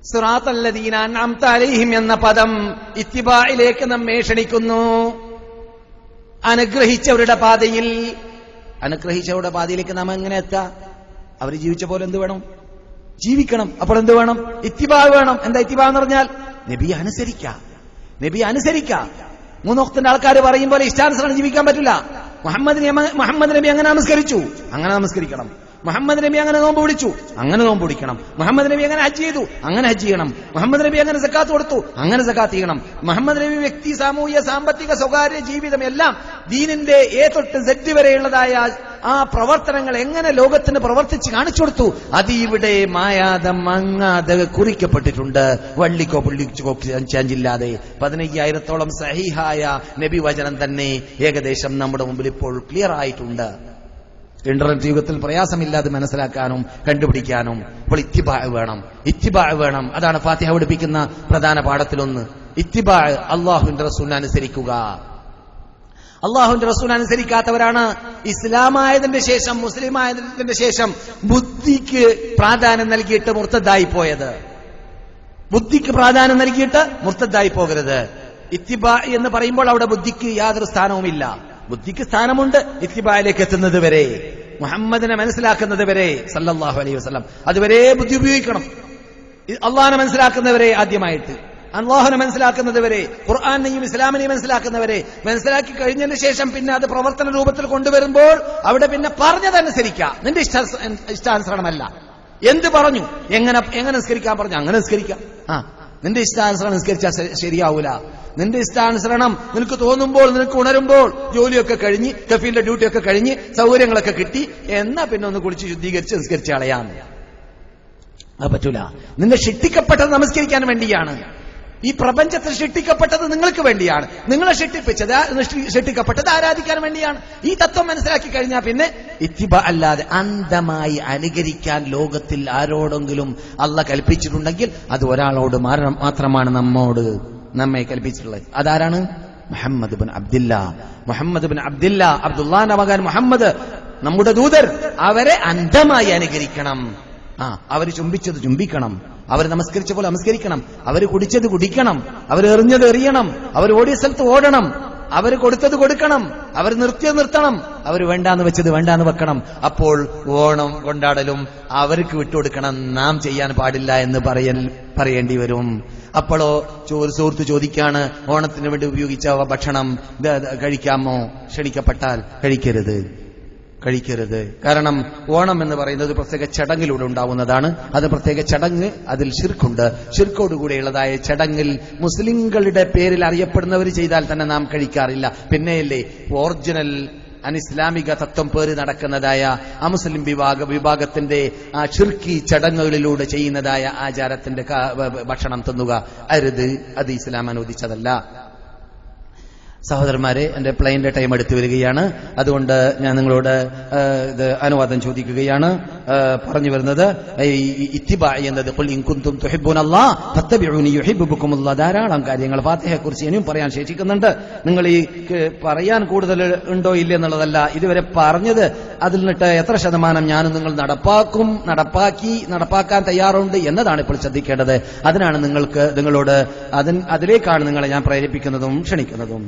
സിറാത്തല്ലദീന അൻഅംത അലൈഹിം എന്ന പദം ഇത്തിബായിലേക്ക് നമ്മെ ക്ഷണിക്കുന്നു. അനുഗ്രഹിച്ചവരുടെ പാതയിലേക്ക് നാം എങ്ങനെ എത്താ? അവർ ജീവിച്ച പോലെ എന്ത് വേണം? ജീവിക്കണം. അപ്പോൾ എന്ത് വേണം? ഇത്തിബാ വേണം. എന്താ ഇത്തിബാ എന്ന് പറഞ്ഞാൽ? നബിയെ അനുസരിക്കാം. മൂന്ന് വഖ്തിന്റെ ആൾക്കാർ പറയും പോലെ ഇഷ്ടാനുസരണം ജീവിക്കാൻ പറ്റില്ല. മുഹമ്മദ് നബി അങ്ങനെ നമസ്കരിച്ചു, അങ്ങനെ നമസ്കരിക്കണം. മുഹമ്മദ് നബി അങ്ങനെ നോമ്പ് പിടിച്ചു, അങ്ങനെ നോമ്പ് പിടിക്കണം. മുഹമ്മദ് നബി അങ്ങനെ ഹജ്ജ് ചെയ്തു, അങ്ങനെ ഹജ്ജ് ചെയ്യണം. മുഹമ്മദ് നബി അങ്ങനെ സക്കാത്ത് കൊടുത്തു, അങ്ങനെ സക്കാത്ത് ചെയ്യണം. മുഹമ്മദ് നബി വ്യക്തി, സാമൂഹ്യ, സാമ്പത്തിക, സ്വകാര്യ ജീവിതം എല്ലാം ദീനിന്റെ എ തൊട്ട് സെറ്റ് വരെയുള്ളതായ ആ പ്രവർത്തനങ്ങൾ എങ്ങനെ ലോകത്തിന് പ്രവർത്തിച്ച് കാണിച്ചു കൊടുത്തു. അതിവിടെ മായാതെ മങ്ങാതെ കുറിക്കപ്പെട്ടിട്ടുണ്ട്. വള്ളിക്കോ പുള്ളിക്കോ ചാഞ്ചില്ലാതെ 15,000-ഓളം സഹീഹായ നബി വചനം തന്നെ ഏകദേശം നമ്മുടെ മുമ്പിൽ ഇപ്പോൾ ക്ലിയർ ആയിട്ടുണ്ട്. ഇന്റർനെറ്റ് യുഗത്തിൽ പ്രയാസമില്ലാതെ മനസ്സിലാക്കാനും കണ്ടുപിടിക്കാനും ഇപ്പോൾ ഇത്തിബാ വേണം. അതാണ് ഫാത്തിഹ പഠിപ്പിക്കുന്ന പ്രധാന പാഠത്തിലൊന്ന്. ഇത്തിബാ, അല്ലാഹുവിന്റെ റസൂലിനെ അനുസരിക്കുക. അല്ലാഹുവിന്റെ റസൂലിനെ അനുസരിക്കാത്തവരാണ് ഇസ്ലാമായതിന്റെ ശേഷം, മുസ്ലിം ആയതിന്റെ ശേഷം ബുദ്ധിക്ക് പ്രാധാന്യം നൽകിയിട്ട് മുർത്തദ്ദായി പോയത്. ബുദ്ധിക്ക് പ്രാധാന്യം നൽകിയിട്ട് മുർത്തദ്ദായി പോകരുത്. ഇത്തിബാ എന്ന് പറയുമ്പോൾ അവിടെ ബുദ്ധിക്ക് യാതൊരു സ്ഥാനവുമില്ല. ബുദ്ധിക്ക് സ്ഥാനമുണ്ട് ഇത്തിബായിലേക്ക് എത്തുന്നത് വരെ, മുഹമ്മദിനെ മനസ്സിലാക്കുന്നത് വരെ സല്ലല്ലാഹു അലൈഹി വസല്ലം. അതുവരെ ബുദ്ധി ഉപയോഗിക്കണം. അള്ളാഹിനെ മനസ്സിലാക്കുന്നവരെ, ആദ്യമായിട്ട് അള്ളാഹുനെ മനസ്സിലാക്കുന്നതുവരെ, ഖുർആനെയും ഇസ്ലാമിനെയും മനസ്സിലാക്കി കഴിഞ്ഞതിന് ശേഷം പിന്നെ അത് പ്രവർത്തന രൂപത്തിൽ കൊണ്ടുവരുമ്പോൾ അവിടെ പിന്നെ പറഞ്ഞതനുസരിക്കാം. നിന്റെ ഇഷ്ടാനുസരണമല്ല. എന്ത് പറഞ്ഞു, എങ്ങനെ നിസ്കരിക്കാൻ പറഞ്ഞു, അങ്ങനെ നിസ്കരിക്കാം. നിന്റെ ഇഷ്ടാനുസരണം നിസ്കരിച്ചാൽ ശരിയാവൂല. നിന്റെ ഇഷ്ടാനുസരണം നിനക്ക് തോന്നുമ്പോൾ, നിനക്ക് ഉണരുമ്പോൾ, ജോലിയൊക്കെ കഴിഞ്ഞ്, കഫീലിന്റെ ഡ്യൂട്ടിയൊക്കെ കഴിഞ്ഞ്, സൗകര്യങ്ങളൊക്കെ കിട്ടി, എന്നാ പിന്നെ ഒന്ന് കുളിച്ച് ശുദ്ധീകരിച്ച് നിസ്കരിച്ച് കളയാം. അത് പറ്റൂല. നിന്നെ സൃഷ്ടിക്കപ്പെട്ടത് നമസ്കരിക്കാൻ വേണ്ടിയാണ്. ഈ പ്രപഞ്ചത്തിൽ സൃഷ്ടിക്കപ്പെട്ടത് നിങ്ങൾക്ക് വേണ്ടിയാണ്. നിങ്ങളെ സൃഷ്ടിക്കപ്പെട്ടത് ആരാധിക്കാൻ വേണ്ടിയാണ്. ഈ തത്വം മനസ്സിലാക്കി കഴിഞ്ഞാൽ പിന്നെ ഇത്തിബാ അല്ലാതെ അന്ധമായി അനുകരിക്കാൻ ലോകത്തിൽ ആരോടെങ്കിലും അള്ളാഹ് കൽപ്പിച്ചിട്ടുണ്ടെങ്കിൽ അത് ഒരാളോട് മാത്രമാണ് നമ്മെ കൽപ്പിച്ചിട്ടുള്ളത്. അതാരാണ്? മുഹമ്മദ് ബിൻ അബ്ദില്ല, അബ്ദുല്ലാന്റെ മകൻ മുഹമ്മദ്, നമ്മുടെ ദൂതർ. അവരെ അന്ധമായി അനുകരിക്കണം. അവര് ചുംബിച്ചത് ചുംബിക്കണം, അവർ നമസ്കരിച്ച പോലെ നമസ്കരിക്കണം, അവർ കുടിച്ചത് കുടിക്കണം, അവർ എറിഞ്ഞത് എറിയണം, അവർ ഓടിയ സ്ഥലത്ത് ഓടണം, അവർ കൊടുത്തത് കൊടുക്കണം, അവർ നിർത്തിയത് നിർത്തണം, അവർ വേണ്ടാന്ന് വെച്ചത് വേണ്ടാന്ന് വെക്കണം. അപ്പോൾ ഓണം കൊണ്ടാടലും അവർക്ക് വിട്ടുകൊടുക്കണം, നാം ചെയ്യാൻ പാടില്ല എന്ന് പറയേണ്ടി വരും. അപ്പോഴോ സുഹൃത്ത് ചോദിക്കാണ്, ഓണത്തിന് വേണ്ടി ഉപയോഗിച്ച ഭക്ഷണം കഴിക്കാമോ? ക്ഷണിക്കപ്പെട്ടാൽ കഴിക്കരുത്. കാരണം ഓണം എന്ന് പറയുന്നത് പ്രത്യേക ചടങ്ങിലൂടെ ഉണ്ടാവുന്നതാണ്. അത് പ്രത്യേക ചടങ്ങ്, അതിൽ ശിർക്കുണ്ട്. ശിർക്കോടുകൂടെയുള്ളതായ ചടങ്ങിൽ മുസ്ലിങ്ങളുടെ പേരിൽ അറിയപ്പെടുന്നവർ ചെയ്താൽ തന്നെ നാം കഴിക്കാറില്ല. പിന്നെയല്ലേ ഒറിജിനൽ അനിസ്ലാമിക തത്വം പേര് നടക്കുന്നതായ അമുസ്ലിം വിഭാഗത്തിന്റെ ആ ഷിർക്കി ചടങ്ങുകളിലൂടെ ചെയ്യുന്നതായ ആചാരത്തിന്റെ ഭക്ഷണം തിന്നുക അരുത്. അത് ഇസ്ലാം അനുവദിച്ചതല്ല. സഹോദരന്മാരെ, എന്റെ പ്ലെയിന്റെ ടൈം എടുത്തു വരികയാണ്. അതുകൊണ്ട് ഞാൻ നിങ്ങളോട് ഇത് അനുവാദം ചോദിക്കുകയാണ്. പറഞ്ഞു വരുന്നത് ഇത്തിബാ എന്നത് ഖുൽ ഇൻ കുൻതും തുഹിബ്ബൂനല്ലാഹ് ഫത്തബിഊനി യുഹിബ്ബുകുമുല്ലാഹ്. ധാരാളം കാര്യങ്ങൾ ഫാത്തിഹയെക്കുറിച്ച് ഇനിയും പറയാൻ ശേഷിക്കുന്നുണ്ട്. നിങ്ങൾ ഈ പറയാൻ കൂടുതൽ ഉണ്ടോ ഇല്ല എന്നുള്ളതല്ല, ഇതുവരെ പറഞ്ഞത് അതിൽ നിന്നിട്ട് എത്ര ശതമാനം ഞാനും നിങ്ങൾ നടപ്പാക്കാൻ തയ്യാറുണ്ട് എന്നതാണ് ഇപ്പോൾ ശ്രദ്ധിക്കേണ്ടത്. അതിനാണ് നിങ്ങളോട് അതിലേക്കാണ് നിങ്ങളെ ഞാൻ പ്രേരിപ്പിക്കുന്നതും ക്ഷണിക്കുന്നതും.